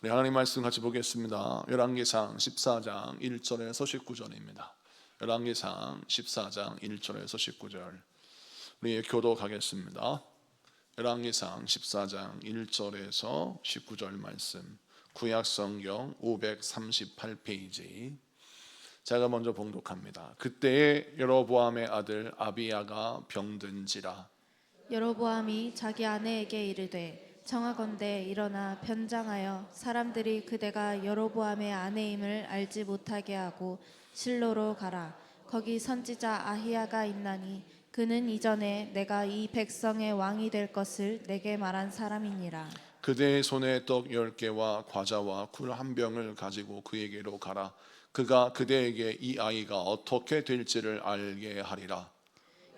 우리 하나님 말씀 같이 보겠습니다. 열왕기상 14장 1절에서 19절입니다. 열왕기상 14장 1절에서 19절 우리 교독하겠습니다. 열왕기상 14장 1절에서 19절 말씀, 구약성경 538페이지. 제가 먼저 봉독합니다. 그때에 여로보암의 아들 아비야가 병든지라. 여로보암이 자기 아내에게 이르되 청하건대 일어나 변장하여 사람들이 그대가 여로보암의 아내임을 알지 못하게 하고 실로로 가라. 거기 선지자 아히야가 있나니 그는 이전에 내가 이 백성의 왕이 될 것을 내게 말한 사람이니라. 그대의 손에 떡 10개와 과자와 꿀 한 병을 가지고 그에게로 가라. 그가 그대에게 이 아이가 어떻게 될지를 알게 하리라.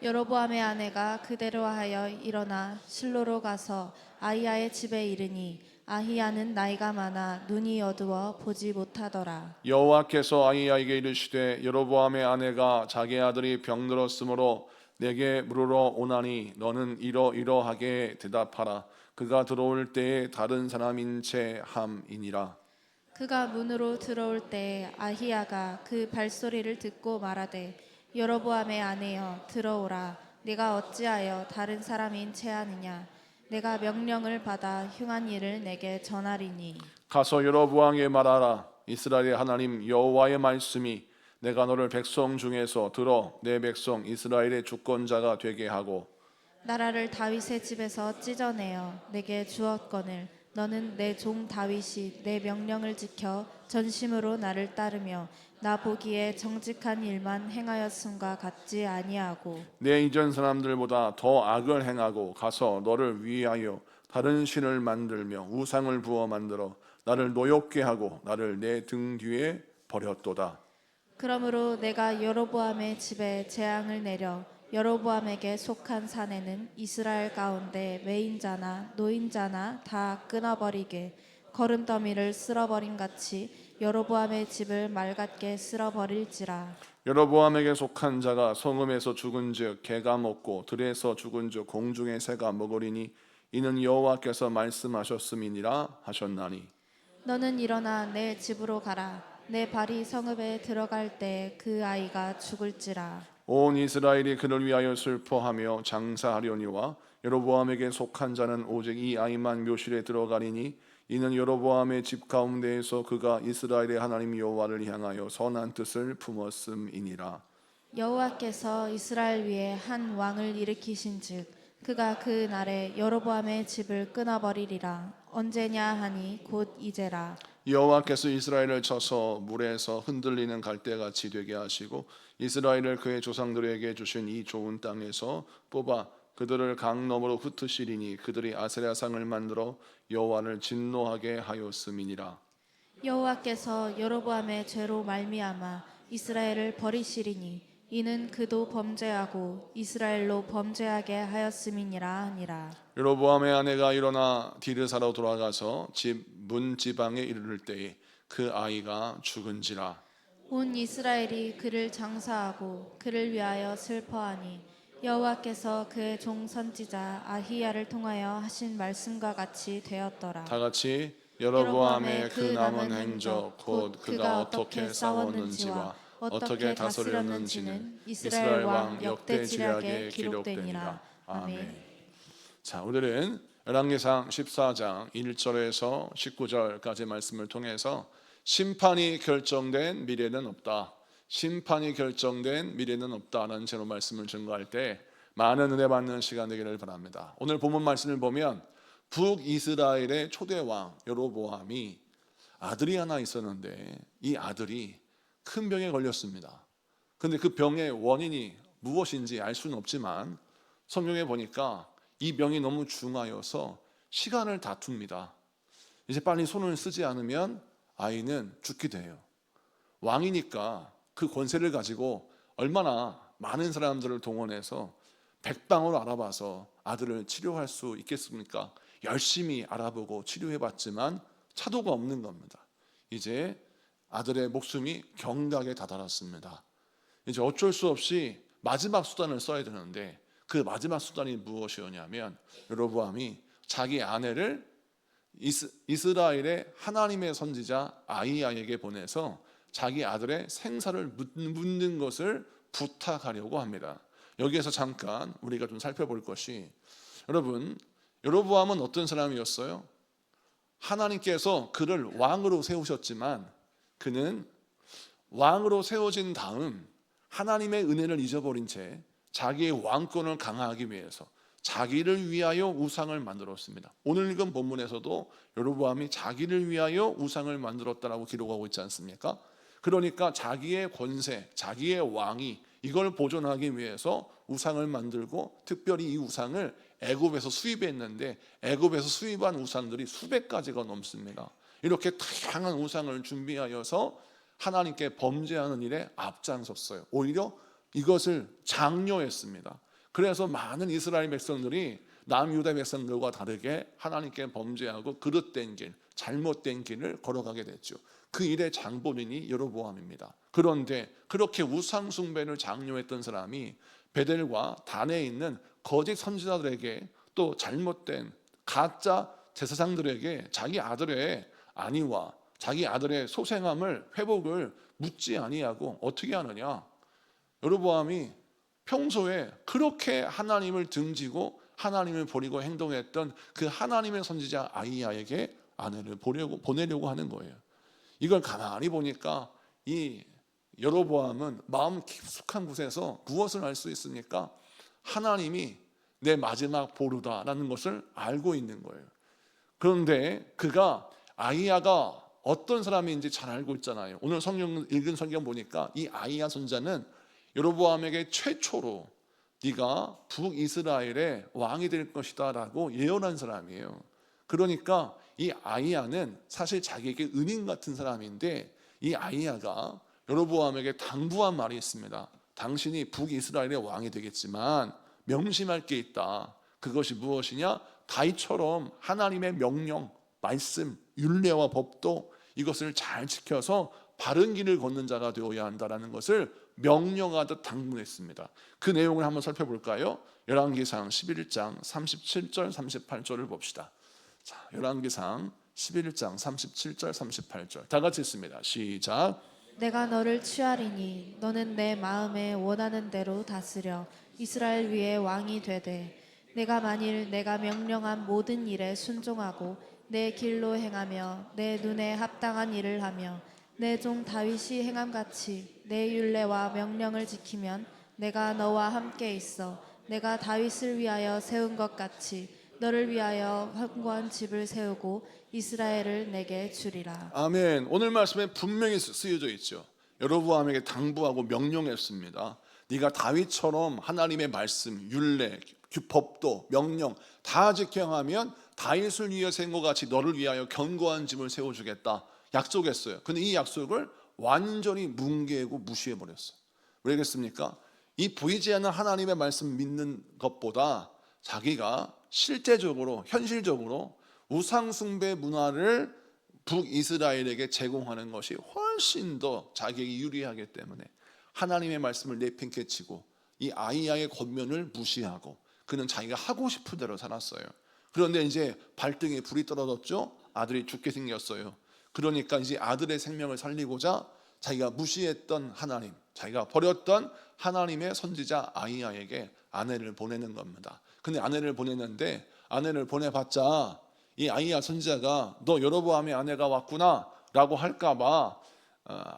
여로보암의 아내가 그대로 하여 일어나 실로로 가서 아히야의 집에 이르니 아히야는 나이가 많아 눈이 어두워 보지 못하더라. 여호와께서 아히야에게 이르시되 여로보암의 아내가 자기 아들이 병들었으므로 내게 물으러 오나니 너는 이러이러하게 대답하라. 그가 들어올 때에 다른 사람인 채 함이니라. 그가 문으로 들어올 때에 아히야가 그 발소리를 듣고 말하되 여로보암의 아내여 들어오라. 네가 어찌하여 다른 사람인 채하느냐. 내가 명령을 받아 흉한 일을 내게 전하리니. 가서 여로보암에게 말하라. 이스라엘의 하나님 여호와의 말씀이 내가 너를 백성 중에서 들어 내 백성 이스라엘의 주권자가 되게 하고 나라를 다윗의 집에서 찢어내어 내게 주었거늘 너는 내 종 다윗이 내 명령을 지켜 전심으로 나를 따르며 나 보기에 정직한 일만 행하였음과 같지 아니하고 내 이전 사람들보다 더 악을 행하고 가서 너를 위하여 다른 신을 만들며 우상을 부어 만들어 나를 노엽게 하고 나를 내 등 뒤에 버렸도다. 그러므로 내가 여로보암의 집에 재앙을 내려 여로보암에게 속한 사내는 이스라엘 가운데 매인자나 노인자나 다 끊어버리게 거름더미를 쓸어버린 같이 여로보암의 집을 맑게 쓸어버릴지라. 여로보암에게 속한 자가 성읍에서 죽은즉 개가 먹고 들에서 죽은즉 공중의 새가 먹으리니 이는 여호와께서 말씀하셨음이니라 하셨나니. 너는 일어나 내 집으로 가라. 내 발이 성읍에 들어갈 때 그 아이가 죽을지라. 온 이스라엘이 그를 위하여 슬퍼하며 장사하려니와 여로보암에게 속한 자는 오직 이 아이만 묘실에 들어가리니 이는 여로보암의 집 가운데에서 그가 이스라엘의 하나님 여호와를 향하여 선한 뜻을 품었음이니라. 여호와께서 이스라엘 위에 한 왕을 일으키신즉 그가 그 날에 여로보암의 집을 끊어버리리라. 언제냐 하니 곧 이제라. 여호와께서 이스라엘을 쳐서 물에서 흔들리는 갈대같이 되게 하시고 이스라엘을 그의 조상들에게 주신 이 좋은 땅에서 뽑아 그들을 강 너머로 흩으시리니 그들이 아세라상을 만들어 여호와를 진노하게 하였음이니라. 여호와께서 여로보암의 죄로 말미암아 이스라엘을 버리시리니 이는 그도 범죄하고 이스라엘로 범죄하게 하였음이니라 하니라. 여로보암의 아내가 일어나 디르사로 돌아가서 집 문 지방에 이르를 때에 그 아이가 죽은지라. 온 이스라엘이 그를 장사하고 그를 위하여 슬퍼하니 여호와께서 그의 종 선지자 아히야를 통하여 하신 말씀과 같이 되었더라. 다 같이 여로보암의 그 남은 행적 곧 그가 어떻게 싸웠는지와 어떻게 다스렸는지는 이스라엘 왕 역대지략에 기록되니라. 아멘. 자, 오늘은 열왕기상 14장 1절에서 19절까지 말씀을 통해서 심판이 결정된 미래는 없다. 심판이 결정된 미래는 없다라는 제로 말씀을 증거할 때 많은 은혜 받는 시간 되기를 바랍니다. 오늘 본문 말씀을 보면 북이스라엘의 초대왕 여로보암이 아들이 하나 있었는데 이 아들이 큰 병에 걸렸습니다. 근데 그 병의 원인이 무엇인지 알 수는 없지만 성경에 보니까 이 병이 너무 중하여서 시간을 다툽니다. 이제 빨리 손을 쓰지 않으면 아이는 죽게 돼요. 왕이니까 그 권세를 가지고 얼마나 많은 사람들을 동원해서 백방으로 알아봐서 아들을 치료할 수 있겠습니까? 열심히 알아보고 치료해봤지만 차도가 없는 겁니다. 이제 아들의 목숨이 경각에 다다랐습니다. 이제 어쩔 수 없이 마지막 수단을 써야 되는데 그 마지막 수단이 무엇이었냐면 여로보암이 자기 아내를 이스라엘의 하나님의 선지자 아히야에게 보내서 자기 아들의 생사를 묻는 것을 부탁하려고 합니다. 여기에서 잠깐 우리가 좀 살펴볼 것이, 여러분, 여로보암은 어떤 사람이었어요? 하나님께서 그를 왕으로 세우셨지만 그는 왕으로 세워진 다음 하나님의 은혜를 잊어버린 채 자기의 왕권을 강화하기 위해서 자기를 위하여 우상을 만들었습니다. 오늘 읽은 본문에서도 여로보암이 자기를 위하여 우상을 만들었다라고 기록하고 있지 않습니까? 그러니까 자기의 권세, 자기의 왕위, 이걸 보존하기 위해서 우상을 만들고, 특별히 이 우상을 애굽에서 수입했는데 애굽에서 수입한 우상들이 수백 가지가 넘습니다. 이렇게 다양한 우상을 준비하여서 하나님께 범죄하는 일에 앞장섰어요. 오히려 이것을 장려했습니다. 그래서 많은 이스라엘 백성들이 남유다 백성들과 다르게 하나님께 범죄하고 그릇된 길, 잘못된 길을 걸어가게 됐죠. 그 일의 장본인이 여로보암입니다. 그런데 그렇게 우상 숭배를 장려했던 사람이 베델과 단에 있는 거짓 선지자들에게, 또 잘못된 가짜 제사장들에게 자기 아들의 안위와 자기 아들의 소생함을, 회복을 묻지 아니하고 어떻게 하느냐? 여로보암이 평소에 그렇게 하나님을 등지고 하나님을 버리고 행동했던 그 하나님의 선지자 아히야에게 아내를 보내려고 하는 거예요. 이걸 가만히 보니까 이 여로보암은 마음 깊숙한 곳에서 무엇을 알 수 있습니까? 하나님이 내 마지막 보루다라는 것을 알고 있는 거예요. 그런데 그가, 아히야가 어떤 사람인지 잘 알고 있잖아요. 오늘 읽은 성경 보니까 이 아히야 선지자는 여로보암에게 최초로 네가 북이스라엘의 왕이 될 것이다 라고 예언한 사람이에요. 그러니까 이 아히야는 사실 자기에게 은인 같은 사람인데, 이 아히야가 여로보암에게 당부한 말이 있습니다. 당신이 북이스라엘의 왕이 되겠지만 명심할 게 있다. 그것이 무엇이냐? 다윗처럼 하나님의 명령, 말씀, 율례와 법도 이것을 잘 지켜서 바른 길을 걷는 자가 되어야 한다라는 것을 명령하듯 당부했습니다. 그 내용을 한번 살펴볼까요? 열왕기상 11장 37절 38절을 봅시다. 자, 열왕기상 11장 37절 38절 다 같이 읽습니다. 시작. 내가 너를 취하리니 너는 내 마음에 원하는 대로 다스려 이스라엘 위에 왕이 되되, 내가 만일 내가 명령한 모든 일에 순종하고 내 길로 행하며 내 눈에 합당한 일을 하며 내 종 다윗이 행함같이 내 율례와 명령을 지키면 내가 너와 함께 있어 내가 다윗을 위하여 세운 것 같이 너를 위하여 견고한 집을 세우고 이스라엘을 내게 주리라. 아멘. 오늘 말씀에 분명히 쓰여져 있죠. 여로보암에게 당부하고 명령했습니다. 네가 다윗처럼 하나님의 말씀, 율례, 법도, 명령 다 지켜 하면 다윗을 위해 세운 것 같이 너를 위하여 견고한 집을 세워주겠다 약속했어요. 근데 이 약속을 완전히 뭉개고 무시해버렸어요. 왜겠습니까? 이 보이지 않는 하나님의 말씀 믿는 것보다 자기가 실제적으로, 현실적으로 우상숭배 문화를 북이스라엘에게 제공하는 것이 훨씬 더 자기에게 유리하기 때문에 하나님의 말씀을 내팽개 치고 이 아히야의 권면을 무시하고 그는 자기가 하고 싶은 대로 살았어요. 그런데 이제 발등에 불이 떨어졌죠. 아들이 죽게 생겼어요. 그러니까 이제 아들의 생명을 살리고자 자기가 무시했던 하나님, 자기가 버렸던 하나님의 선지자 아히야에게 아내를 보내는 겁니다. 근데 아내를 보냈는데, 아내를 보내봤자 이 아히야 선지자가 너 여로보암의 아내가 왔구나 라고 할까봐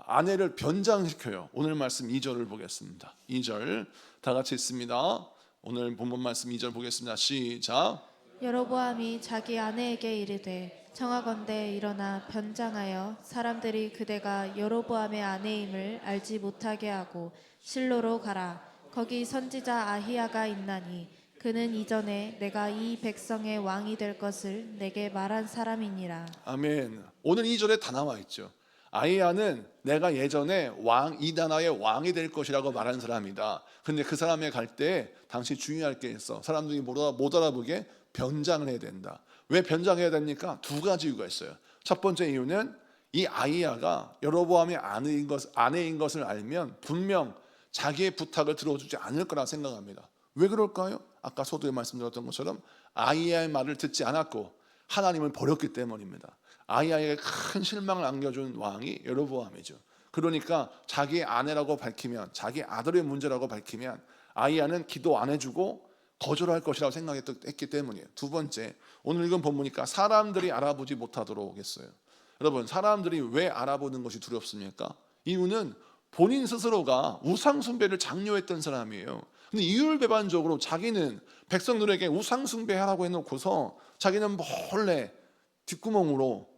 아내를 변장시켜요. 오늘 말씀 2절을 보겠습니다. 2절 다 같이 읽습니다. 오늘 본문 말씀 2절 보겠습니다. 시작. 여로보암이 자기 아내에게 이르되 청하건대 일어나 변장하여 사람들이 그대가 여로보암의 아내임을 알지 못하게 하고 실로로 가라. 거기 선지자 아히야가 있나니 그는 이전에 내가 이 백성의 왕이 될 것을 내게 말한 사람이니라. 아멘. 오늘 2절에 다 나와 있죠. 아히야는 내가 예전에 이 나라의 왕이 될 것이라고 말한 사람이다. 근데 그 사람에 갈 때 당시 주의할 게 있어. 사람들이 못 알아보게 변장을 해야 된다. 왜 변장해야 됩니까? 두 가지 이유가 있어요. 첫 번째 이유는 이 아히야가 여로보암의 아내인 것을 알면 분명 자기의 부탁을 들어주지 않을 거라 생각합니다. 왜 그럴까요? 아까 서두에 말씀드렸던 것처럼 아히야의 말을 듣지 않았고 하나님을 버렸기 때문입니다. 아이야에게 큰 실망을 안겨준 왕이 여로보암이죠. 그러니까 자기의 아내라고 밝히면, 자기 아들의 문제라고 밝히면 아이야는 기도 안 해주고 거절할 것이라고 생각했기 때문이에요. 두 번째, 오늘 읽은 본문이니까 사람들이 알아보지 못하도록 했어요. 여러분, 사람들이 왜 알아보는 것이 두렵습니까? 이유는 본인 스스로가 우상숭배를 장려했던 사람이에요. 근데 이율배반적으로 자기는 백성들에게 우상숭배하라고 해놓고서 자기는 몰래 뒷구멍으로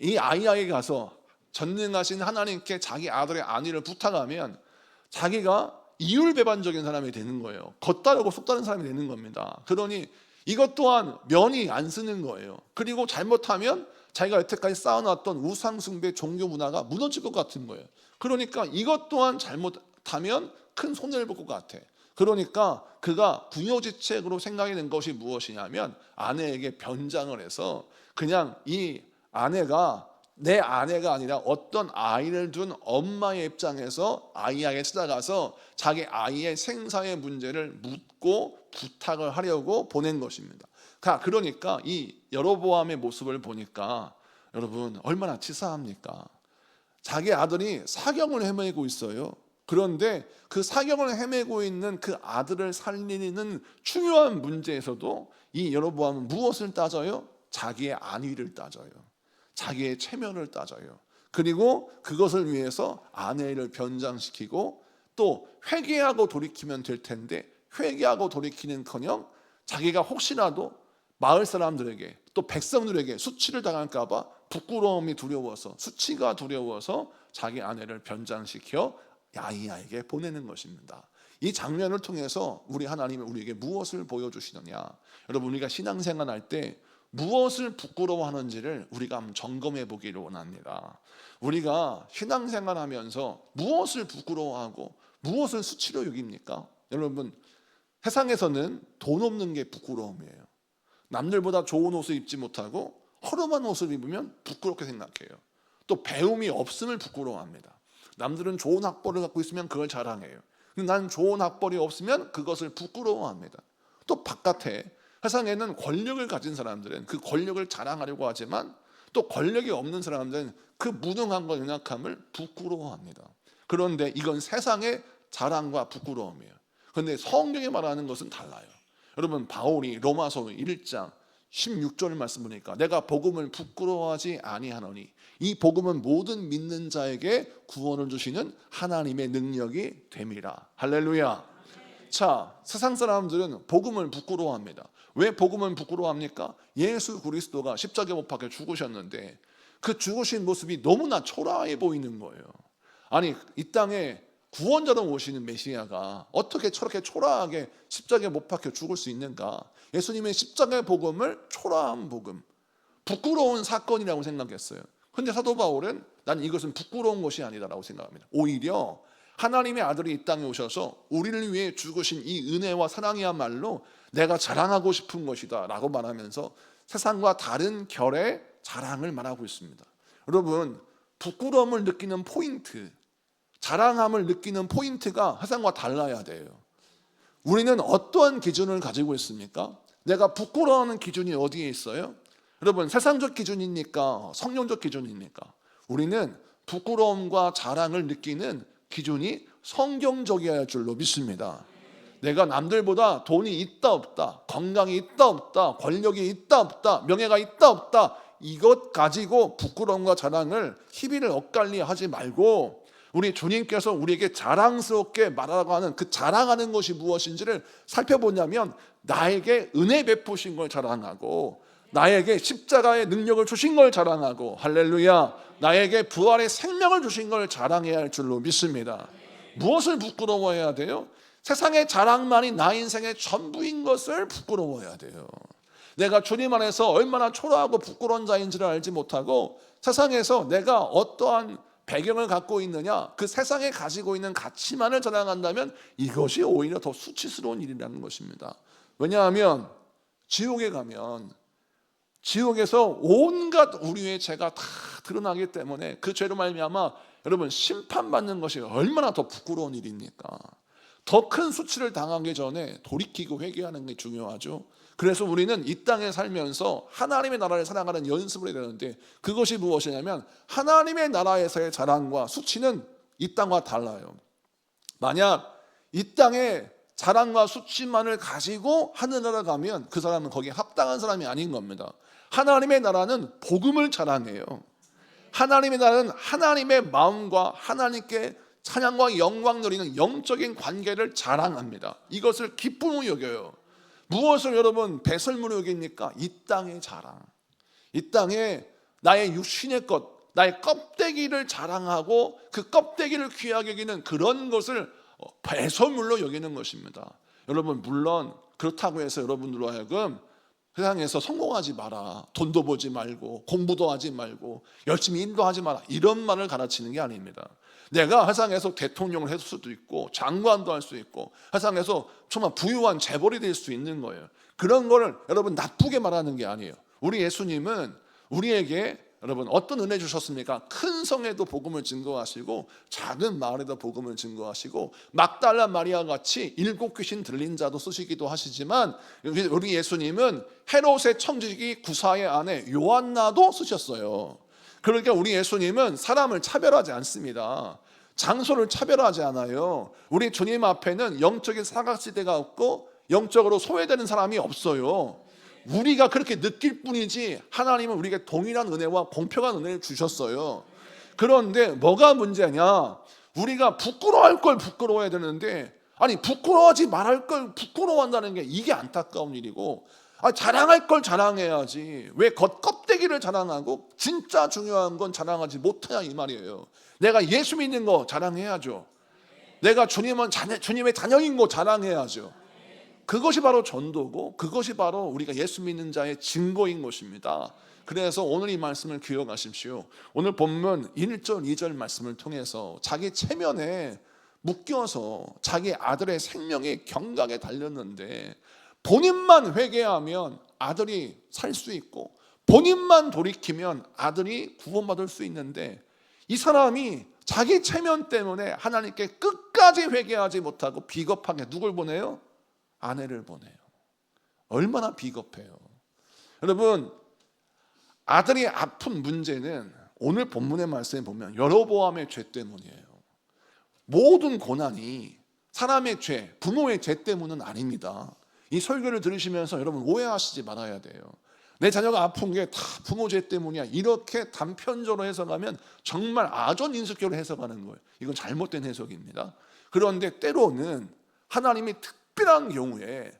이 아이야에게 가서 전능하신 하나님께 자기 아들의 안위를 부탁하면 자기가 이율배반적인 사람이 되는 거예요. 겉다르고 속다른 사람이 되는 겁니다. 그러니 이것 또한 면이 안 쓰는 거예요. 그리고 잘못하면 자기가 여태까지 쌓아놨던 우상숭배 종교 문화가 무너질 것 같은 거예요. 그러니까 이것 또한 잘못하면 큰 손해를 볼 것 같아. 그러니까 그가 부요지책으로 생각해낸 것이 무엇이냐면 아내에게 변장을 해서 그냥 이 아내가 내 아내가 아니라 어떤 아이를 둔 엄마의 입장에서 아이에게 찾아가서 자기 아이의 생사의 문제를 묻고 부탁을 하려고 보낸 것입니다. 그러니까 이 여로보암의 모습을 보니까 여러분 얼마나 치사합니까? 자기 아들이 사경을 헤매고 있어요. 그런데 그 사경을 헤매고 있는 그 아들을 살리는 중요한 문제에서도 이 여로보암은 무엇을 따져요? 자기의 안위를 따져요. 자기의 체면을 따져요. 그리고 그것을 위해서 아내를 변장시키고 또 회개하고 돌이키면 될 텐데 회개하고 돌이키는커녕 자기가 혹시라도 마을 사람들에게 또 백성들에게 수치를 당할까 봐 부끄러움이 두려워서 수치가 두려워서 자기 아내를 변장시켜 아이야에게 보내는 것입니다. 이 장면을 통해서 우리 하나님은 우리에게 무엇을 보여주시느냐? 여러분, 우리가 신앙생활 할 때 무엇을 부끄러워하는지를 우리가 한번 점검해 보기를 원합니다. 우리가 신앙생활 하면서 무엇을 부끄러워하고 무엇을 수치로 여깁니까? 여러분, 세상에서는 돈 없는 게 부끄러움이에요. 남들보다 좋은 옷을 입지 못하고 허름한 옷을 입으면 부끄럽게 생각해요. 또 배움이 없음을 부끄러워합니다. 남들은 좋은 학벌을 갖고 있으면 그걸 자랑해요. 근데 난 좋은 학벌이 없으면 그것을 부끄러워합니다. 또 바깥에 세상에는 권력을 가진 사람들은 그 권력을 자랑하려고 하지만 또 권력이 없는 사람들은 그 무능함과 연약함을 부끄러워합니다. 그런데 이건 세상의 자랑과 부끄러움이에요. 그런데 성경이 말하는 것은 달라요. 여러분, 바울이 로마서 1장 16절 말씀 보니까 내가 복음을 부끄러워하지 아니하노니 이 복음은 모든 믿는 자에게 구원을 주시는 하나님의 능력이 됨이라. 할렐루야. 자, 세상 사람들은 복음을 부끄러워합니다. 왜 복음을 부끄러워합니까? 예수 그리스도가 십자가에 못 박혀 죽으셨는데 그 죽으신 모습이 너무나 초라해 보이는 거예요. 아니, 이 땅에 구원자로 오시는 메시아가 어떻게 저렇게 초라하게 십자가에 못 박혀 죽을 수 있는가? 예수님의 십자가의 복음을 초라한 복음, 부끄러운 사건이라고 생각했어요. 그런데 사도 바울은 난 이것은 부끄러운 것이 아니다라고 생각합니다. 오히려 하나님의 아들이 이 땅에 오셔서 우리를 위해 죽으신 이 은혜와 사랑이야말로 내가 자랑하고 싶은 것이다 라고 말하면서 세상과 다른 결의 자랑을 말하고 있습니다. 여러분, 부끄러움을 느끼는 포인트, 자랑함을 느끼는 포인트가 세상과 달라야 돼요. 우리는 어떠한 기준을 가지고 있습니까? 내가 부끄러워하는 기준이 어디에 있어요? 여러분, 세상적 기준입니까? 성령적 기준입니까? 우리는 부끄러움과 자랑을 느끼는 기준이 성경적이어야 할 줄로 믿습니다. 내가 남들보다 돈이 있다 없다, 건강이 있다 없다, 권력이 있다 없다, 명예가 있다 없다, 이것 가지고 부끄러움과 자랑을 희비를 엇갈리 하지 말고 우리 주님께서 우리에게 자랑스럽게 말하라고 하는 그 자랑하는 것이 무엇인지를 살펴보냐면 나에게 은혜 베푸신 걸 자랑하고 나에게 십자가의 능력을 주신 걸 자랑하고 할렐루야, 나에게 부활의 생명을 주신 걸 자랑해야 할 줄로 믿습니다. 무엇을 부끄러워해야 돼요? 세상의 자랑만이 나 인생의 전부인 것을 부끄러워해야 돼요. 내가 주님 안에서 얼마나 초라하고 부끄러운 자인지를 알지 못하고 세상에서 내가 어떠한 배경을 갖고 있느냐, 그 세상에 가지고 있는 가치만을 자랑한다면 이것이 오히려 더 수치스러운 일이라는 것입니다. 왜냐하면 지옥에 가면 지옥에서 온갖 우리의 죄가 다 드러나기 때문에 그 죄로 말미암아 여러분 심판받는 것이 얼마나 더 부끄러운 일입니까? 더 큰 수치를 당하기 전에 돌이키고 회개하는 게 중요하죠. 그래서 우리는 이 땅에 살면서 하나님의 나라를 살아가는 연습을 해야 되는데, 그것이 무엇이냐면 하나님의 나라에서의 자랑과 수치는 이 땅과 달라요. 만약 이 땅에 자랑과 수치만을 가지고 하늘나라 가면 그 사람은 거기에 합당한 사람이 아닌 겁니다. 하나님의 나라는 복음을 자랑해요. 하나님의 나라는 하나님의 마음과 하나님께 찬양과 영광 누리는 영적인 관계를 자랑합니다. 이것을 기쁨으로 여겨요. 무엇을 여러분 배설물로 여깁니까? 이 땅의 자랑, 이 땅에 나의 육신의 것, 나의 껍데기를 자랑하고 그 껍데기를 귀하게 여기는 그런 것을 배설물로 여기는 것입니다. 여러분, 물론 그렇다고 해서 여러분들로 하여금 세상에서 성공하지 마라, 돈도 벌지 말고 공부도 하지 말고 열심히 인도하지 마라, 이런 말을 가르치는 게 아닙니다. 내가 세상에서 대통령을 할 수도 있고 장관도 할 수 있고 세상에서 정말 부유한 재벌이 될 수 있는 거예요. 그런 거를 여러분 나쁘게 말하는 게 아니에요. 우리 예수님은 우리에게 여러분 어떤 은혜 주셨습니까? 큰 성에도 복음을 증거하시고 작은 마을에도 복음을 증거하시고 막달라 마리아 같이 7 귀신 들린 자도 쓰시기도 하시지만, 우리 예수님은 헤롯의 청지기 구사의 아내 요한나도 쓰셨어요. 그러니까 우리 예수님은 사람을 차별하지 않습니다. 장소를 차별하지 않아요. 우리 주님 앞에는 영적인 사각지대가 없고 영적으로 소외되는 사람이 없어요. 우리가 그렇게 느낄 뿐이지 하나님은 우리에게 동일한 은혜와 공평한 은혜를 주셨어요. 그런데 뭐가 문제냐? 우리가 부끄러워할 걸 부끄러워해야 되는데, 아니 부끄러워하지 말할 걸 부끄러워한다는 게 이게 안타까운 일이고, 자랑할 걸 자랑해야지 왜 겉껍데기를 자랑하고 진짜 중요한 건 자랑하지 못하냐 이 말이에요. 내가 예수 믿는 거 자랑해야죠. 내가 주님의 자녀인 거 자랑해야죠. 그것이 바로 전도고 그것이 바로 우리가 예수 믿는 자의 증거인 것입니다. 그래서 오늘 이 말씀을 기억하십시오. 오늘 본문 1절 2절 말씀을 통해서 자기 체면에 묶여서 자기 아들의 생명이 경각에 달렸는데, 본인만 회개하면 아들이 살 수 있고 본인만 돌이키면 아들이 구원받을 수 있는데, 이 사람이 자기 체면 때문에 하나님께 끝까지 회개하지 못하고 비겁하게 누굴 보내요? 아내를 보내요. 얼마나 비겁해요. 여러분, 아들이 아픈 문제는 오늘 본문의 말씀에 보면 여로보암의 죄 때문이에요. 모든 고난이 사람의 죄, 부모의 죄 때문은 아닙니다. 이 설교를 들으시면서 여러분 오해하시지 말아야 돼요. 내 자녀가 아픈 게 다 부모 죄 때문이야, 이렇게 단편적으로 해석하면 정말 아전인수격으로 해석하는 거예요. 이건 잘못된 해석입니다. 그런데 때로는 하나님이 특별한 경우에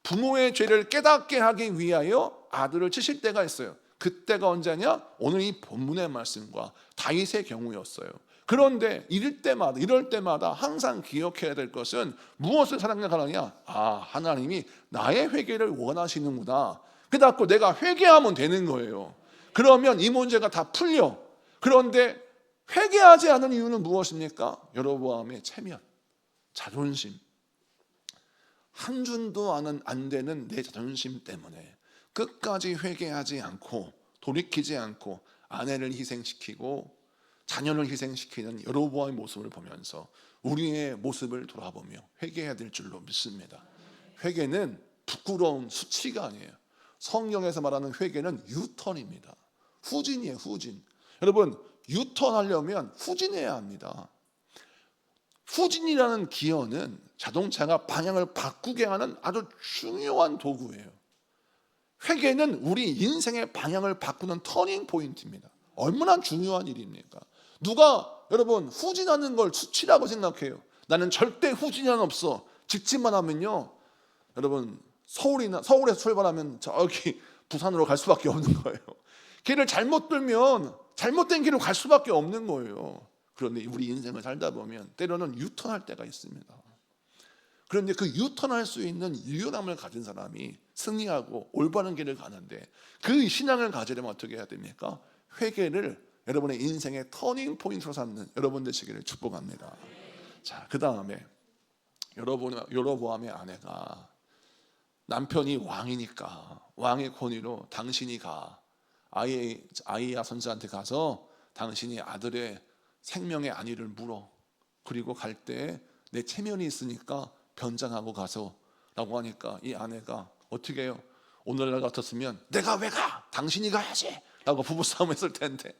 부모의 죄를 깨닫게 하기 위하여 아들을 치실 때가 있어요. 그때가 언제냐? 오늘 이 본문의 말씀과 다윗의 경우였어요. 그런데 이럴 때마다 항상 기억해야 될 것은 무엇을 생각하느냐? 하나님이 나의 회개를 원하시는구나. 그래갖고 내가 회개하면 되는 거예요. 그러면 이 문제가 다 풀려. 그런데 회개하지 않은 이유는 무엇입니까? 여로보암의 체면, 자존심, 한 줌도 안 되는 내 자존심 때문에 끝까지 회개하지 않고 돌이키지 않고 아내를 희생시키고 자녀를 희생시키는 여로보암의 모습을 보면서 우리의 모습을 돌아보며 회개해야 될 줄로 믿습니다. 회개는 부끄러운 수치가 아니에요. 성경에서 말하는 회개는 유턴입니다. 후진이에요, 후진. 여러분, 유턴하려면 후진해야 합니다. 후진이라는 기어는 자동차가 방향을 바꾸게 하는 아주 중요한 도구예요. 회개는 우리 인생의 방향을 바꾸는 터닝 포인트입니다. 얼마나 중요한 일입니까? 누가 여러분 후진하는 걸 수치라고 생각해요. 나는 절대 후진은 없어. 직진만 하면요, 여러분 서울에서 출발하면 저기 부산으로 갈 수밖에 없는 거예요. 길을 잘못 들면 잘못된 길로 갈 수밖에 없는 거예요. 그런데 우리 인생을 살다 보면 때로는 유턴할 때가 있습니다. 그런데 그 유턴할 수 있는 유연함을 가진 사람이 승리하고 올바른 길을 가는데, 그 신앙을 가지려면 어떻게 해야 됩니까? 회개를 여러분의 인생의 터닝 포인트로 삼는 여러분 되시기를 축복합니다. 자, 그 다음에 여로보암의 아내가 남편이 왕이니까 왕의 권위로 당신이 가, 아이야 선지자한테 가서 당신이 아들의 생명의 안위를 물어. 그리고 갈 때 내 체면이 있으니까 변장하고 가서 라고 하니까 이 아내가 어떻게 해요? 오늘날 같았으면 내가 왜 가? 당신이 가야지 라고 부부싸움 했을 텐데,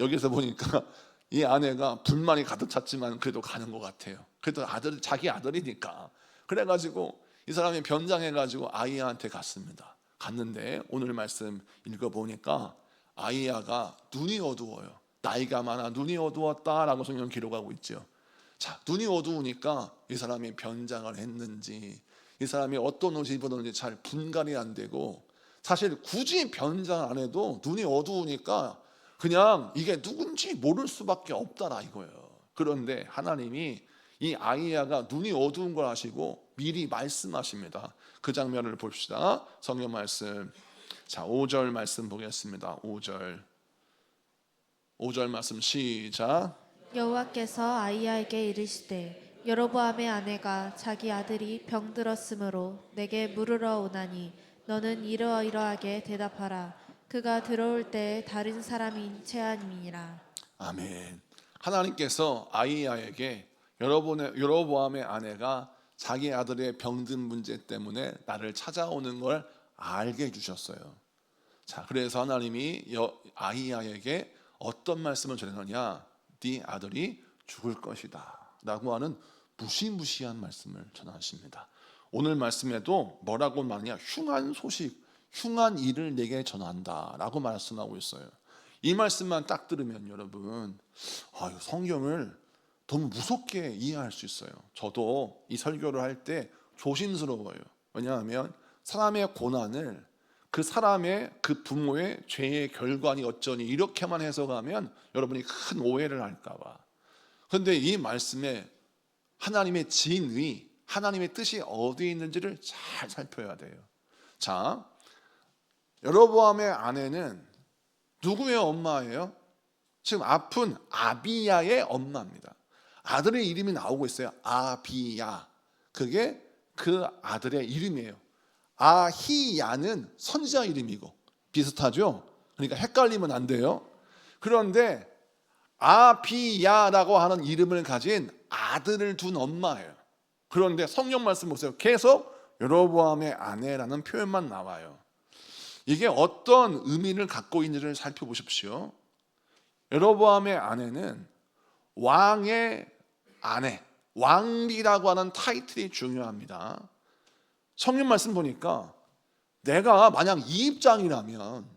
여기서 보니까 이 아내가 불만이 가득 찼지만 그래도 가는 것 같아요. 그래도 자기 아들이니까. 그래가지고 이 사람이 변장해가지고 아이야한테 갔습니다. 갔는데 오늘 말씀 읽어보니까 아이야가 눈이 어두워요. 나이가 많아 눈이 어두웠다라고 성경 기록하고 있죠. 자, 눈이 어두우니까 이 사람이 변장을 했는지, 이 사람이 어떤 옷을 입었는지 잘 분간이 안 되고, 사실 굳이 변장 안 해도 눈이 어두우니까 그냥 이게 누군지 모를 수밖에 없다라 이거예요. 그런데 하나님이 이 아이야가 눈이 어두운 걸 아시고 미리 말씀하십니다. 그 장면을 봅시다. 성경 말씀, 자 5절 말씀 보겠습니다. 5절 말씀 시작. 여호와께서 아이야에게 이르시되 여로보암의 아내가 자기 아들이 병들었으므로 내게 물으러 오나니 너는 이러이러하게 대답하라. 그가 들어올 때에 다른 사람인 채함이니라. 아멘. 하나님께서 아이야에게 여로보암의 아내가 자기 아들의 병든 문제 때문에 나를 찾아오는 걸 알게 해주셨어요. 자, 그래서 하나님이 아이야에게 어떤 말씀을 전하느냐? 네 아들이 죽을 것이다 라고 하는 무시무시한 말씀을 전하십니다. 오늘 말씀에도 뭐라고 말하냐? 흉한 소식, 흉한 일을 내게 전한다 라고 말씀하고 있어요. 이 말씀만 딱 들으면 여러분, 성경을 너무 무섭게 이해할 수 있어요. 저도 이 설교를 할 때 조심스러워요. 왜냐하면 사람의 고난을 그 사람의 그 부모의 죄의 결과니 어쩌니 이렇게만 해석하면 여러분이 큰 오해를 할까 봐. 그런데 이 말씀에 하나님의 진의, 하나님의 뜻이 어디에 있는지를 잘 살펴야 돼요. 자, 여로보암의 아내는 누구의 엄마예요? 지금 아픈 아비야의 엄마입니다. 아들의 이름이 나오고 있어요. 아비야. 그게 그 아들의 이름이에요. 아히야는 선지자 이름이고 비슷하죠? 그러니까 헷갈리면 안 돼요. 그런데 아비야라고 하는 이름을 가진 아들을 둔 엄마예요. 그런데 성경 말씀 보세요. 계속 여로보암의 아내라는 표현만 나와요. 이게 어떤 의미를 갖고 있는지를 살펴보십시오. 여로보암의 아내는 왕의 아내, 왕비라고 하는 타이틀이 중요합니다. 성경 말씀 보니까 내가 만약 이 입장이라면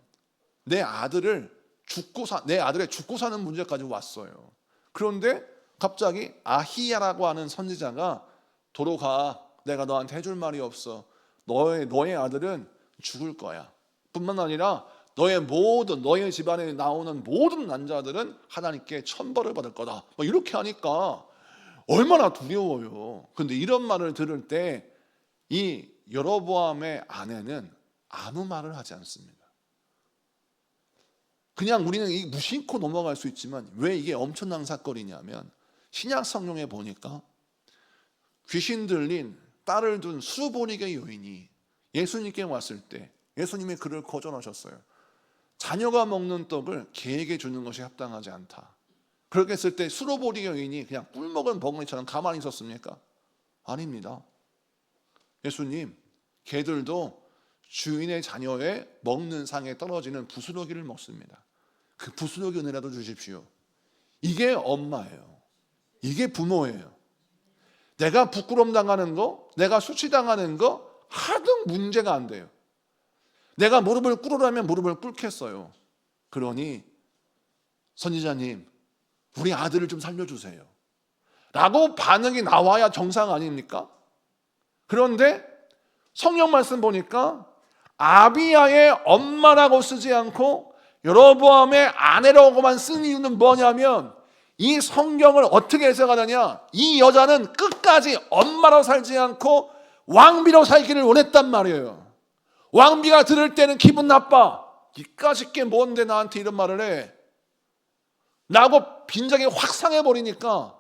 내 아들의 죽고 사는 문제까지 왔어요. 그런데 갑자기 아히야라고 하는 선지자가 도로 가, 내가 너한테 해줄 말이 없어. 너의 아들은 죽을 거야. 뿐만 아니라 너의 집안에 나오는 모든 남자들은 하나님께 천벌을 받을 거다. 이렇게 하니까 얼마나 두려워요. 그런데 이런 말을 들을 때 이 여로보암의 아내는 아무 말을 하지 않습니다. 그냥 우리는 무심코 넘어갈 수 있지만 왜 이게 엄청난 사건이냐면, 신약 성경에 보니까 귀신 들린 딸을 둔 수르보니게 여인이 예수님께 왔을 때 예수님이 그를 거절하셨어요. 자녀가 먹는 떡을 개에게 주는 것이 합당하지 않다. 그렇게 했을 때 수르보니게 여인이 그냥 꿀먹은 벙어리처럼 가만히 있었습니까? 아닙니다. 예수님, 개들도 주인의 자녀의 먹는 상에 떨어지는 부스러기를 먹습니다. 그 부스러기 은혜라도 주십시오. 이게 엄마예요. 이게 부모예요. 내가 부끄러움 당하는 거, 내가 수치당하는 거 하등 문제가 안 돼요. 내가 무릎을 꿇으라면 무릎을 꿇겠어요. 그러니 선지자님, 우리 아들을 좀 살려주세요 라고 반응이 나와야 정상 아닙니까? 그런데 성경 말씀 보니까 아비야의 엄마라고 쓰지 않고 여로보암의 아내라고만 쓴 이유는 뭐냐면, 이 성경을 어떻게 해석하느냐, 이 여자는 끝까지 엄마로 살지 않고 왕비로 살기를 원했단 말이에요. 왕비가 들을 때는 기분 나빠. 이까짓 게 뭔데 나한테 이런 말을 해 라고 빈장이 확 상해버리니까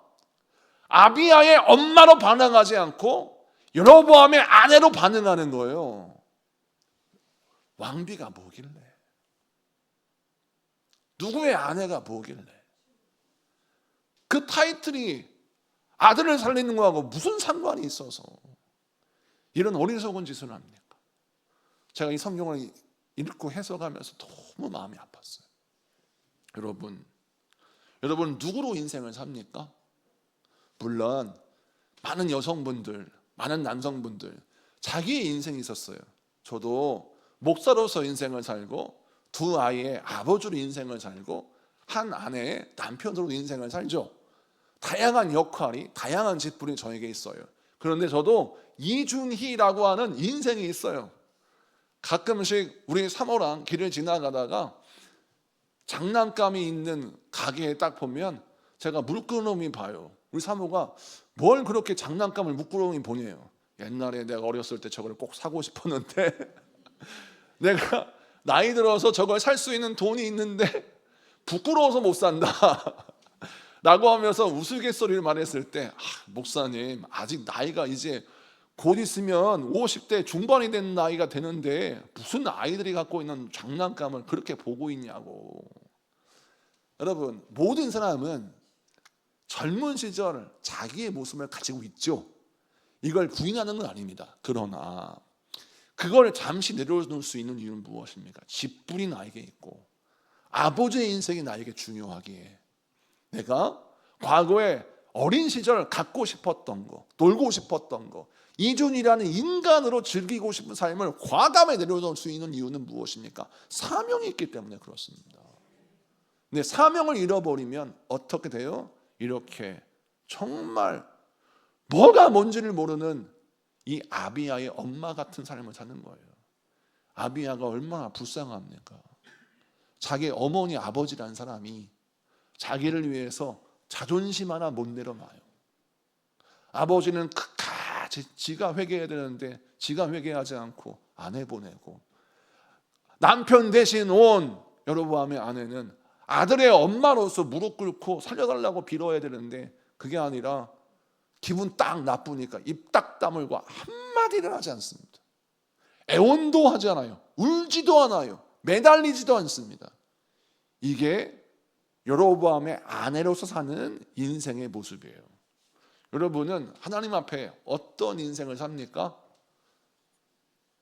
아비야의 엄마로 반응하지 않고 여로보암의 아내로 반응하는 거예요. 왕비가 뭐길래? 누구의 아내가 뭐길래? 그 타이틀이 아들을 살리는 거하고 무슨 상관이 있어서 이런 어리석은 짓을 합니까? 제가 이 성경을 읽고 해석하면서 너무 마음이 아팠어요. 여러분 누구로 인생을 삽니까? 물론 많은 여성분들, 많은 남성분들 자기의 인생이 있었어요. 저도 목사로서 인생을 살고 두 아이의 아버지로 인생을 살고 한 아내의 남편으로 인생을 살죠. 다양한 역할이, 다양한 직분이 저에게 있어요. 그런데 저도 이준희라고 하는 인생이 있어요. 가끔씩 우리 사모랑 길을 지나가다가 장난감이 있는 가게에 딱 보면 제가 물끄러미 봐요. 우리 사모가 뭘 그렇게 장난감을 물끄러미 보내요. 옛날에 내가 어렸을 때 저걸 꼭 사고 싶었는데 내가 나이 들어서 저걸 살 수 있는 돈이 있는데 부끄러워서 못 산다 라고 하면서 우스갯소리를 말했을 때 목사님 아직 나이가 이제 곧 있으면 50대 중반이 된 나이가 되는데 무슨 아이들이 갖고 있는 장난감을 그렇게 보고 있냐고. 여러분 모든 사람은 젊은 시절 자기의 모습을 가지고 있죠. 이걸 부인하는 건 아닙니다. 그러나 그걸 잠시 내려놓을 수 있는 이유는 무엇입니까? 집불이 나에게 있고 아버지의 인생이 나에게 중요하기에 내가 과거에 어린 시절 갖고 싶었던 거, 놀고 싶었던 거, 이준이라는 인간으로 즐기고 싶은 삶을 과감히 내려놓을 수 있는 이유는 무엇입니까? 사명이 있기 때문에 그렇습니다. 근데 사명을 잃어버리면 어떻게 돼요? 이렇게 정말 뭐가 뭔지를 모르는 이 아비야의 엄마 같은 삶을 사는 거예요. 아비야가 얼마나 불쌍합니까? 자기 어머니 아버지라는 사람이 자기를 위해서 자존심 하나 못 내려놔요. 아버지는 끝까지 지가 회개해야 되는데 지가 회개하지 않고 아내 보내고, 남편 대신 온 여로보암의 아내는 아들의 엄마로서 무릎 꿇고 살려달라고 빌어야 되는데 그게 아니라 기분 딱 나쁘니까 입 딱 다물고 한마디를 하지 않습니다. 애원도 하지 않아요. 울지도 않아요. 매달리지도 않습니다. 이게 여로보암의 아내로서 사는 인생의 모습이에요. 여러분은 하나님 앞에 어떤 인생을 삽니까?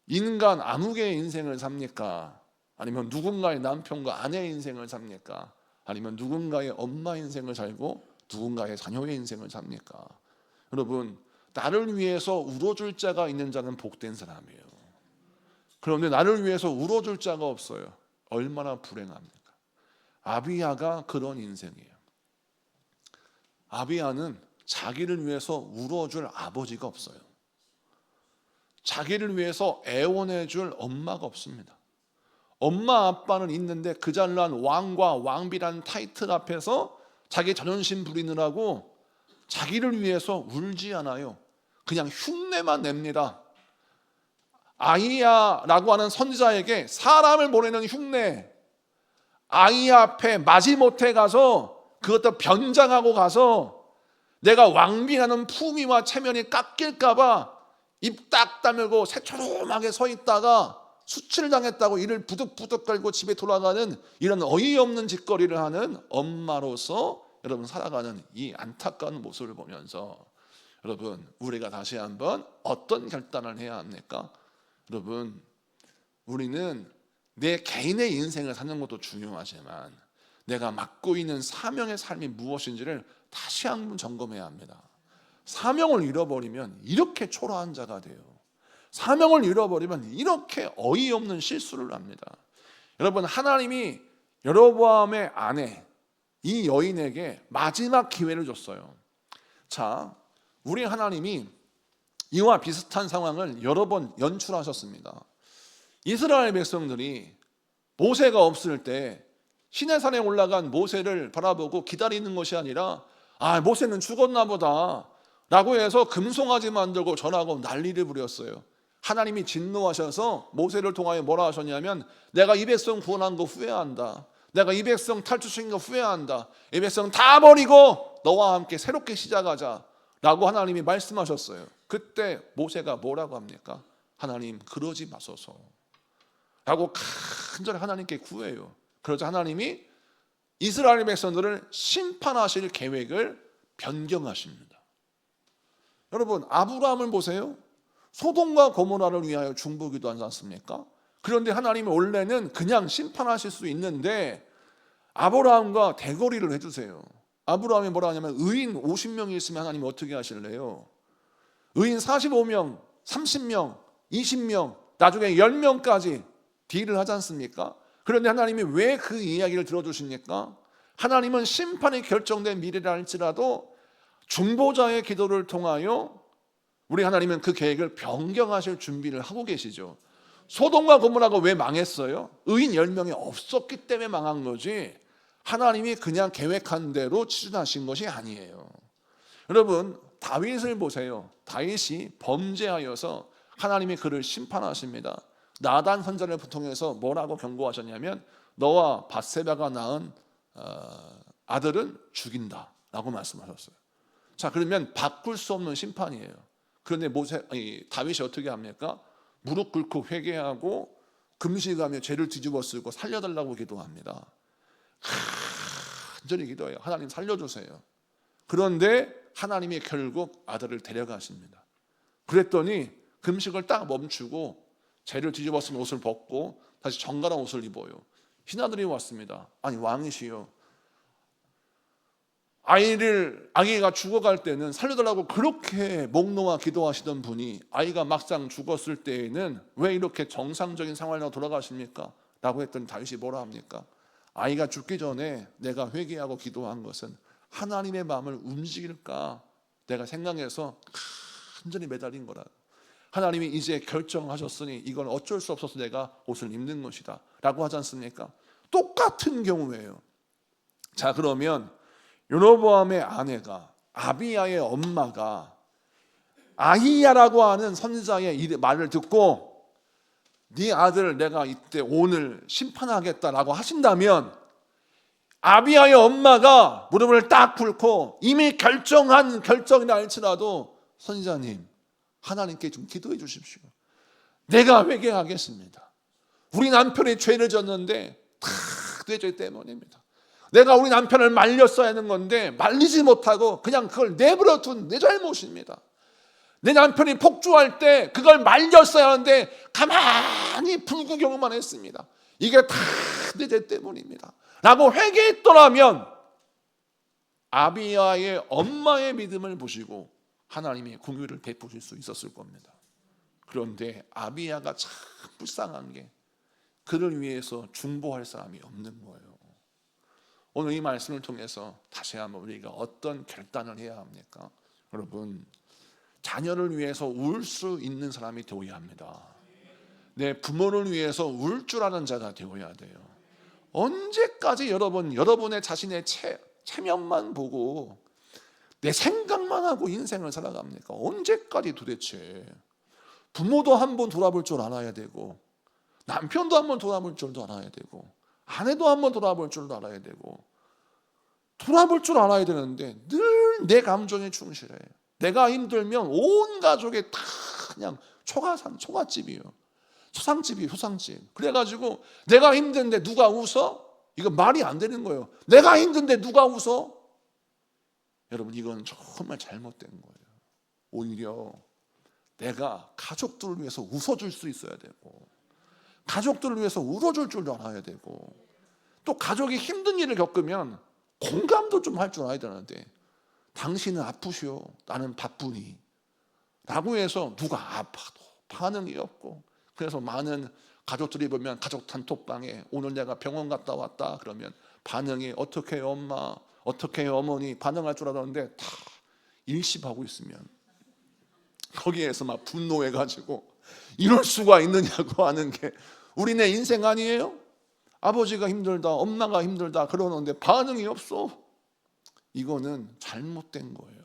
인간 아무개의 인생을 삽니까? 아니면 누군가의 남편과 아내의 인생을 삽니까? 아니면 누군가의 엄마 인생을 살고 누군가의 자녀의 인생을 삽니까? 여러분 나를 위해서 울어줄 자가 있는 자는 복된 사람이에요. 그런데 나를 위해서 울어줄 자가 없어요. 얼마나 불행합니까? 아비야가 그런 인생이에요. 아비야는 자기를 위해서 울어줄 아버지가 없어요. 자기를 위해서 애원해줄 엄마가 없습니다. 엄마 아빠는 있는데 그 잘난 왕과 왕비라는 타이틀 앞에서 자기 자존심 부리느라고 자기를 위해서 울지 않아요. 그냥 흉내만 냅니다. 아히야라고 하는 선지자에게 사람을 보내는 흉내, 아히야 앞에 마지못해 가서 그것도 변장하고 가서 내가 왕비라는 품위와 체면이 깎일까 봐 입 딱 다물고 새초롬하게 서 있다가 수치를 당했다고 이를 부득부득 걸고 집에 돌아가는 이런 어이없는 짓거리를 하는 엄마로서 여러분 살아가는 이 안타까운 모습을 보면서 여러분 우리가 다시 한번 어떤 결단을 해야 합니까? 여러분 우리는 내 개인의 인생을 사는 것도 중요하지만 내가 맡고 있는 사명의 삶이 무엇인지를 다시 한번 점검해야 합니다. 사명을 잃어버리면 이렇게 초라한 자가 돼요. 사명을 잃어버리면 이렇게 어이없는 실수를 합니다. 여러분 하나님이 여로보암의 아내 이 여인에게 마지막 기회를 줬어요. 자, 우리 하나님이 이와 비슷한 상황을 여러 번 연출하셨습니다. 이스라엘 백성들이 모세가 없을 때 시내산에 올라간 모세를 바라보고 기다리는 것이 아니라 모세는 죽었나 보다 라고 해서 금송아지 만들고 전하고 난리를 부렸어요. 하나님이 진노하셔서 모세를 통하여 뭐라 하셨냐면 내가 이 백성 구원한 거 후회한다. 내가 이 백성 탈출시킨 거 후회한다. 이 백성 다 버리고 너와 함께 새롭게 시작하자 라고 하나님이 말씀하셨어요. 그때 모세가 뭐라고 합니까? 하나님 그러지 마소서 라고 간절히 하나님께 구해요. 그러자 하나님이 이스라엘 백성들을 심판하실 계획을 변경하십니다. 여러분 아브라함을 보세요. 소돔과 고모라를 위하여 중보기도 하지 않습니까? 그런데 하나님은 원래는 그냥 심판하실 수 있는데 아브라함과 대거리를 해주세요. 아브라함이 뭐라 하냐면 의인 50명이 있으면 하나님 어떻게 하실래요? 의인 45명, 30명, 20명, 나중에 10명까지 딜을 하지 않습니까? 그런데 하나님이 왜 그 이야기를 들어주십니까? 하나님은 심판이 결정된 미래라 할지라도 중보자의 기도를 통하여 우리 하나님은 그 계획을 변경하실 준비를 하고 계시죠. 소돔과 고모라가 왜 망했어요? 의인 10명이 없었기 때문에 망한 거지 하나님이 그냥 계획한 대로 추진하신 것이 아니에요. 여러분, 다윗을 보세요. 다윗이 범죄하여서 하나님이 그를 심판하십니다. 나단 선지자를 통해서 뭐라고 경고하셨냐면 너와 밧세바가 낳은 아들은 죽인다 라고 말씀하셨어요. 자, 그러면 바꿀 수 없는 심판이에요. 그런데 다윗이 어떻게 합니까? 무릎 꿇고 회개하고 금식하며 죄를 뒤집어 쓰고 살려달라고 기도합니다. 간절히 기도해요. 하나님 살려주세요. 그런데 하나님이 결국 아들을 데려가십니다. 그랬더니 금식을 딱 멈추고 죄를 뒤집어 쓴 옷을 벗고 다시 정갈한 옷을 입어요. 신하들이 왔습니다. 아니 왕이시여, 아기가 죽어갈 때는 살려달라고 그렇게 목 놓아 기도하시던 분이 아이가 막상 죽었을 때에는 왜 이렇게 정상적인 생활로 돌아가십니까? 라고 했더니 다윗이 뭐라 합니까? 아이가 죽기 전에 내가 회개하고 기도한 것은 하나님의 마음을 움직일까 내가 생각해서 간절히 매달린 거라. 하나님이 이제 결정하셨으니 이건 어쩔 수 없어서 내가 옷을 입는 것이다 라고 하지 않습니까? 똑같은 경우예요. 자, 그러면 여로보암의 아내가 아비야의 엄마가 아히야라고 하는 선지자의 말을 듣고 네 아들 내가 이때 오늘 심판하겠다라고 하신다면 아비야의 엄마가 무릎을 딱 꿇고 이미 결정한 결정이라 할지라도 선지자님 하나님께 좀 기도해 주십시오. 내가 회개하겠습니다. 우리 남편이 죄를 졌는데 다 내 죄 때문입니다. 내가 우리 남편을 말렸어야 하는 건데 말리지 못하고 그냥 그걸 내버려 둔 내 잘못입니다. 내 남편이 폭주할 때 그걸 말렸어야 하는데 가만히 불구경만 했습니다. 이게 다 내 죄 때문입니다 라고 회개했더라면 아비야의 엄마의 믿음을 보시고 하나님이 긍휼을 베푸실 수 있었을 겁니다. 그런데 아비야가 참 불쌍한 게 그를 위해서 중보할 사람이 없는 거예요. 오늘 이 말씀을 통해서 다시 한번 우리가 어떤 결단을 해야 합니까? 여러분, 자녀를 위해서 울 수 있는 사람이 되어야 합니다. 내 부모를 위해서 울 줄 아는 자가 되어야 돼요. 언제까지 여러분의 자신의 체면만 보고 내 생각만 하고 인생을 살아갑니까? 언제까지 도대체? 부모도 한번 돌아볼 줄 알아야 되고 남편도 한번 돌아볼 줄도 알아야 되고 아내도 한번 돌아볼 줄도 알아야 되고 돌아볼 줄 알아야 되는데 늘 내 감정에 충실해. 내가 힘들면 온 가족이 다 그냥 초가집이에요. 소상집. 그래가지고 내가 힘든데 누가 웃어? 이거 말이 안 되는 거예요. 내가 힘든데 누가 웃어? 여러분, 이건 정말 잘못된 거예요. 오히려 내가 가족들을 위해서 웃어줄 수 있어야 되고 가족들을 위해서 울어줄 줄도 알아야 되고 또 가족이 힘든 일을 겪으면 공감도 좀 할 줄 알아야 되는데 당신은 아프시오, 나는 바쁘니 라고 해서 누가 아파도 반응이 없고 그래서 많은 가족들이 보면 가족 단톡방에 오늘 내가 병원 갔다 왔다 그러면 반응이 어떻게 해요 엄마, 어떻게 해요 어머니 반응할 줄 알았는데 다 일십하고 있으면 거기에서 막 분노해가지고 이럴 수가 있느냐고 하는 게 우리네 인생 아니에요? 아버지가 힘들다 엄마가 힘들다 그러는데 반응이 없어. 이거는 잘못된 거예요.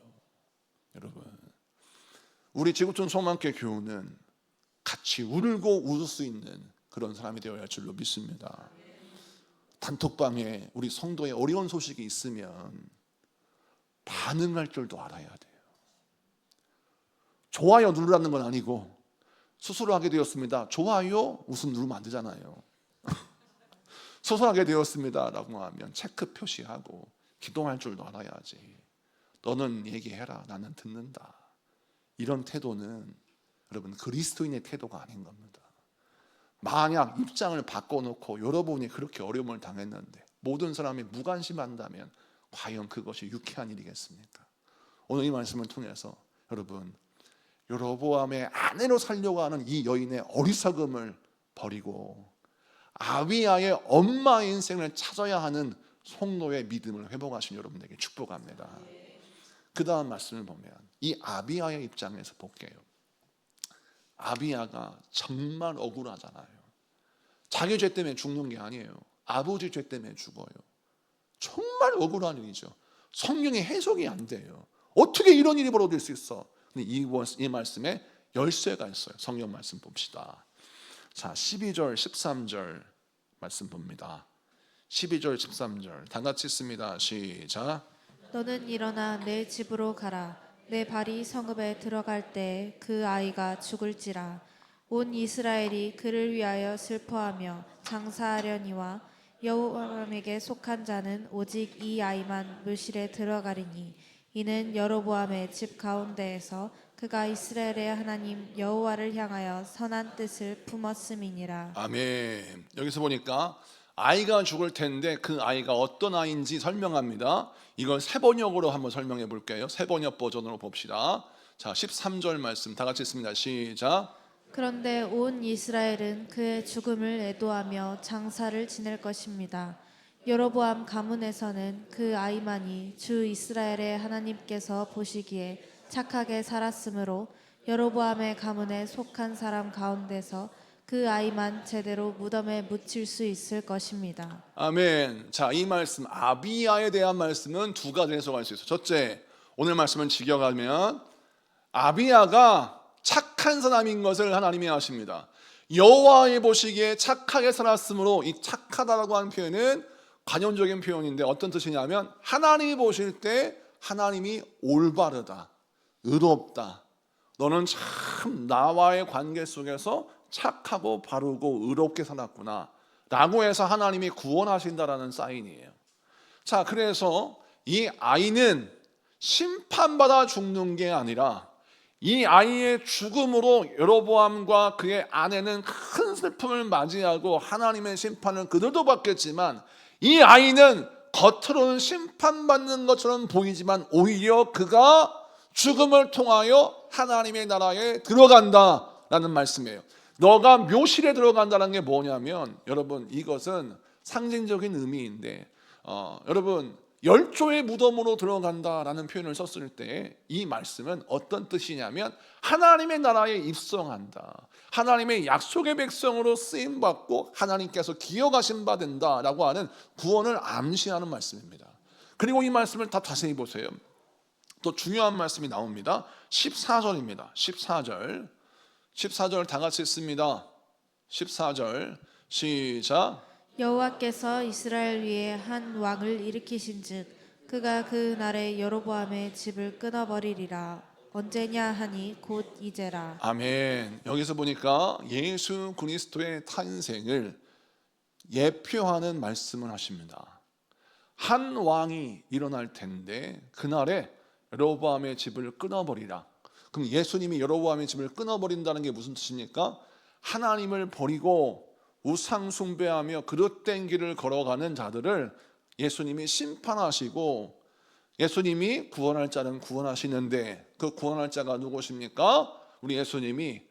여러분, 우리 지구촌 소망교회 교우는 같이 울고 웃을 수 있는 그런 사람이 되어야 할 줄로 믿습니다. 단톡방에 우리 성도의 어려운 소식이 있으면 반응할 줄도 알아야 돼요. 좋아요 누르라는 건 아니고 수술을 하게 되었습니다. 좋아요 웃음 누르면 안 되잖아요. 수술하게 되었습니다 라고 하면 체크 표시하고 기도할 줄도 알아야지. 너는 얘기해라 나는 듣는다. 이런 태도는 여러분 그리스도인의 태도가 아닌 겁니다. 만약 입장을 바꿔놓고 여러분이 그렇게 어려움을 당했는데 모든 사람이 무관심한다면 과연 그것이 유쾌한 일이겠습니까? 오늘 이 말씀을 통해서 여러분, 여로보암의 아내로 살려고 하는 이 여인의 어리석음을 버리고 아비야의 엄마 인생을 찾아야 하는 성도의 믿음을 회복하신 여러분에게 축복합니다. 그 다음 말씀을 보면 이 아비야의 입장에서 볼게요. 아비야가 정말 억울하잖아요. 자기 죄 때문에 죽는 게 아니에요. 아버지 죄 때문에 죽어요. 정말 억울한 일이죠. 성경의 해석이 안 돼요. 어떻게 이런 일이 벌어질 수 있어? 근데 이 말씀에 열쇠가 있어요. 성경 말씀 봅시다. 자, 12절 13절 말씀 봅니다. 12절 13절 다 같이 읽습니다. 시작. 너는 일어나 내 집으로 가라. 내 발이 성읍에 들어갈 때 그 아이가 죽을지라. 온 이스라엘이 그를 위하여 슬퍼하며 장사하려니와 여호와에게 속한 자는 오직 이 아이만 묘실에 들어가리니 이는 여로보암의 집 가운데에서 그가 이스라엘의 하나님 여호와를 향하여 선한 뜻을 품었음이니라. 아멘. 여기서 보니까 아이가 죽을 텐데 그 아이가 어떤 아이인지 설명합니다. 이걸 세번역으로 한번 설명해 볼게요. 세번역 버전으로 봅시다. 자, 13절 말씀 다 같이 읽습니다. 시작. 그런데 온 이스라엘은 그의 죽음을 애도하며 장사를 지낼 것입니다. 여로보암 가문에서는 그 아이만이 주 이스라엘의 하나님께서 보시기에 착하게 살았으므로 여로보암의 가문에 속한 사람 가운데서 그 아이만 제대로 무덤에 묻힐 수 있을 것입니다. 아멘. 자, 이 말씀 아비야에 대한 말씀은 두 가지 해석할 수 있어요. 첫째, 오늘 말씀을 직역하면 아비야가 착한 사람인 것을 하나님이 아십니다. 여호와의 보시기에 착하게 살았으므로 이 착하다라고 하는 표현은 관용적인 표현인데 어떤 뜻이냐면 하나님이 보실 때 하나님이 올바르다, 의롭다. 너는 참 나와의 관계 속에서 착하고 바르고 의롭게 살았구나 라고 해서 하나님이 구원하신다라는 사인이에요. 자, 그래서 이 아이는 심판받아 죽는 게 아니라 이 아이의 죽음으로 여로보암과 그의 아내는 큰 슬픔을 맞이하고 하나님의 심판을 그들도 받겠지만 이 아이는 겉으로는 심판받는 것처럼 보이지만 오히려 그가 죽음을 통하여 하나님의 나라에 들어간다라는 말씀이에요. 너가 묘실에 들어간다는 게 뭐냐면 여러분 이것은 상징적인 의미인데 여러분 열조의 무덤으로 들어간다라는 표현을 썼을 때 이 말씀은 어떤 뜻이냐면 하나님의 나라에 입성한다, 하나님의 약속의 백성으로 쓰임받고 하나님께서 기억하신 바 된다라고 하는 구원을 암시하는 말씀입니다. 그리고 이 말씀을 다 자세히 보세요. 또 중요한 말씀이 나옵니다. 14절입니다. 14절 다 같이 읽습니다. 14절 시작. 여호와께서 이스라엘 위에 한 왕을 일으키신즉 그가 그 날에 여로보암의 집을 끊어버리리라. 언제냐 하니 곧 이제라. 아멘. 여기서 보니까 예수 그리스도의 탄생을 예표하는 말씀을 하십니다. 한 왕이 일어날 텐데 그날에 여로보암의 집을 끊어버리라. 그럼 예수님이 여로보암의 집을 끊어버린다는 게 무슨 뜻입니까? 하나님을 버리고 우상 숭배하며 그릇된 길을 걸어가는 자들을 예수님이 심판하시고 예수님이 구원할 자는 구원하시는데 그 구원할 자가 누구십니까? 우리 예수님이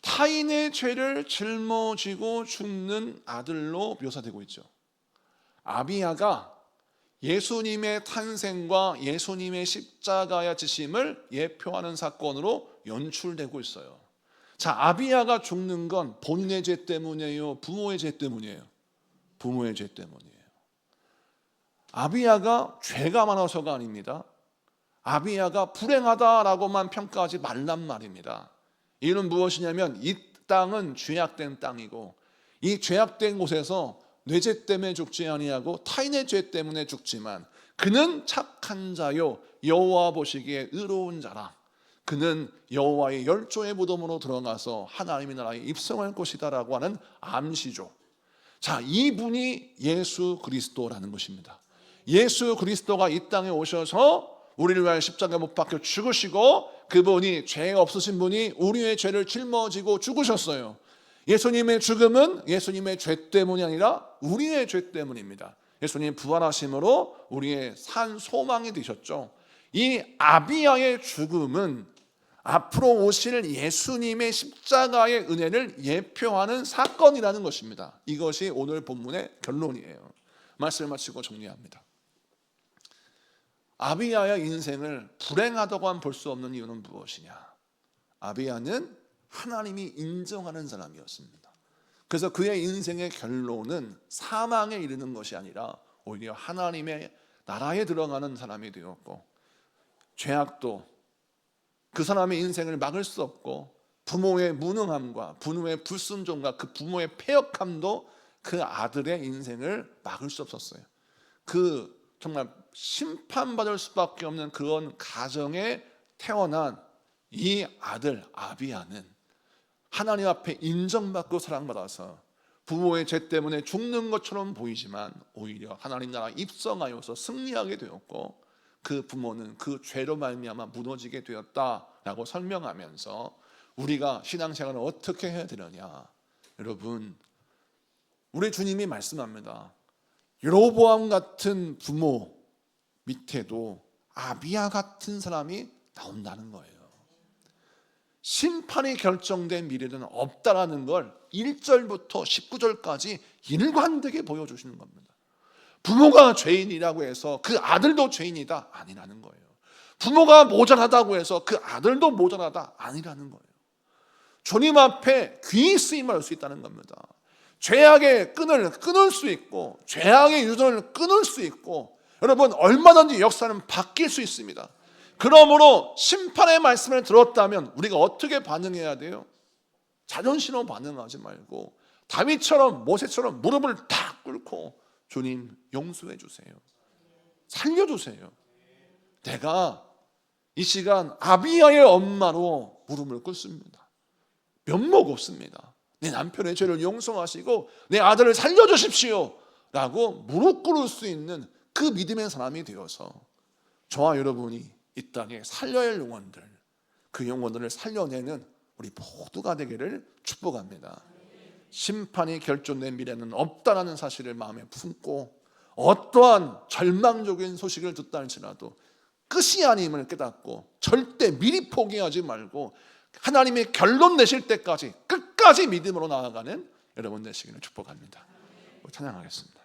타인의 죄를 짊어지고 죽는 아들로 묘사되고 있죠. 아비야가 예수님의 탄생과 예수님의 십자가의 지심을 예표하는 사건으로 연출되고 있어요. 자, 아비야가 죽는 건 본인의 죄 때문이에요? 부모의 죄 때문이에요? 부모의 죄 때문이에요. 아비야가 죄가 많아서가 아닙니다. 아비야가 불행하다라고만 평가하지 말란 말입니다. 이는 무엇이냐면 이 땅은 죄악된 땅이고 이 죄악된 곳에서 내 죄 때문에 죽지 아니하고 타인의 죄 때문에 죽지만 그는 착한 자요 여호와 보시기에 의로운 자라. 그는 여호와의 열조의 무덤으로 들어가서 하나님의 나라에 입성할 것이다라고 하는 암시죠. 자, 이분이 예수 그리스도라는 것입니다. 예수 그리스도가 이 땅에 오셔서 우리를 위하여 십자가에 못 박혀 죽으시고 그분이 죄 없으신 분이 우리의 죄를 짊어지고 죽으셨어요. 예수님의 죽음은 예수님의 죄 때문이 아니라 우리의 죄 때문입니다. 예수님 부활하심으로 우리의 산 소망이 되셨죠. 이 아비야의 죽음은 앞으로 오실 예수님의 십자가의 은혜를 예표하는 사건이라는 것입니다. 이것이 오늘 본문의 결론이에요. 말씀을 마치고 정리합니다. 아비야의 인생을 불행하다고 볼 수 없는 이유는 무엇이냐? 아비야는 하나님이 인정하는 사람이었습니다. 그래서 그의 인생의 결론은 사망에 이르는 것이 아니라 오히려 하나님의 나라에 들어가는 사람이 되었고, 죄악도 그 사람의 인생을 막을 수 없고, 부모의 무능함과 부모의 불순종과 그 부모의 패역함도 그 아들의 인생을 막을 수 없었어요. 그 정말 심판받을 수밖에 없는 그런 가정에 태어난 이 아들 아비야는 하나님 앞에 인정받고 사랑받아서 부모의 죄 때문에 죽는 것처럼 보이지만 오히려 하나님 나라 입성하여서 승리하게 되었고, 그 부모는 그 죄로 말미암아 무너지게 되었다라고 설명하면서 우리가 신앙생활을 어떻게 해야 되느냐? 여러분, 우리 주님이 말씀합니다. 여로보암 같은 부모 밑에도 아비야 같은 사람이 나온다는 거예요. 심판이 결정된 미래는 없다라는 걸 1절부터 19절까지 일관되게 보여주시는 겁니다. 부모가 죄인이라고 해서 그 아들도 죄인이다? 아니라는 거예요. 부모가 모자라다고 해서 그 아들도 모자라다? 아니라는 거예요. 주님 앞에 귀히 쓰임을 할 수 있다는 겁니다. 죄악의 끈을 끊을 수 있고, 죄악의 유전을 끊을 수 있고, 여러분 얼마든지 역사는 바뀔 수 있습니다. 그러므로 심판의 말씀을 들었다면 우리가 어떻게 반응해야 돼요? 자존심으로 반응하지 말고 다윗처럼, 모세처럼 무릎을 탁 꿇고 주님 용서해 주세요, 살려주세요. 내가 이 시간 아비야의 엄마로 무릎을 꿇습니다. 면목 없습니다. 내 남편의 죄를 용서하시고 내 아들을 살려주십시오 라고 무릎 꿇을 수 있는 그 믿음의 사람이 되어서 저와 여러분이 이 땅에 살려야 할 영혼들, 그 영혼들을 살려내는 우리 모두가 되기를 축복합니다. 심판이 결정된 미래는 없다는 사실을 마음에 품고, 어떠한 절망적인 소식을 듣다 할지라도 끝이 아님을 깨닫고 절대 미리 포기하지 말고 하나님의 결론 내실 때까지 끝까지 믿음으로 나아가는 여러분 되시기를 축복합니다. 찬양하겠습니다.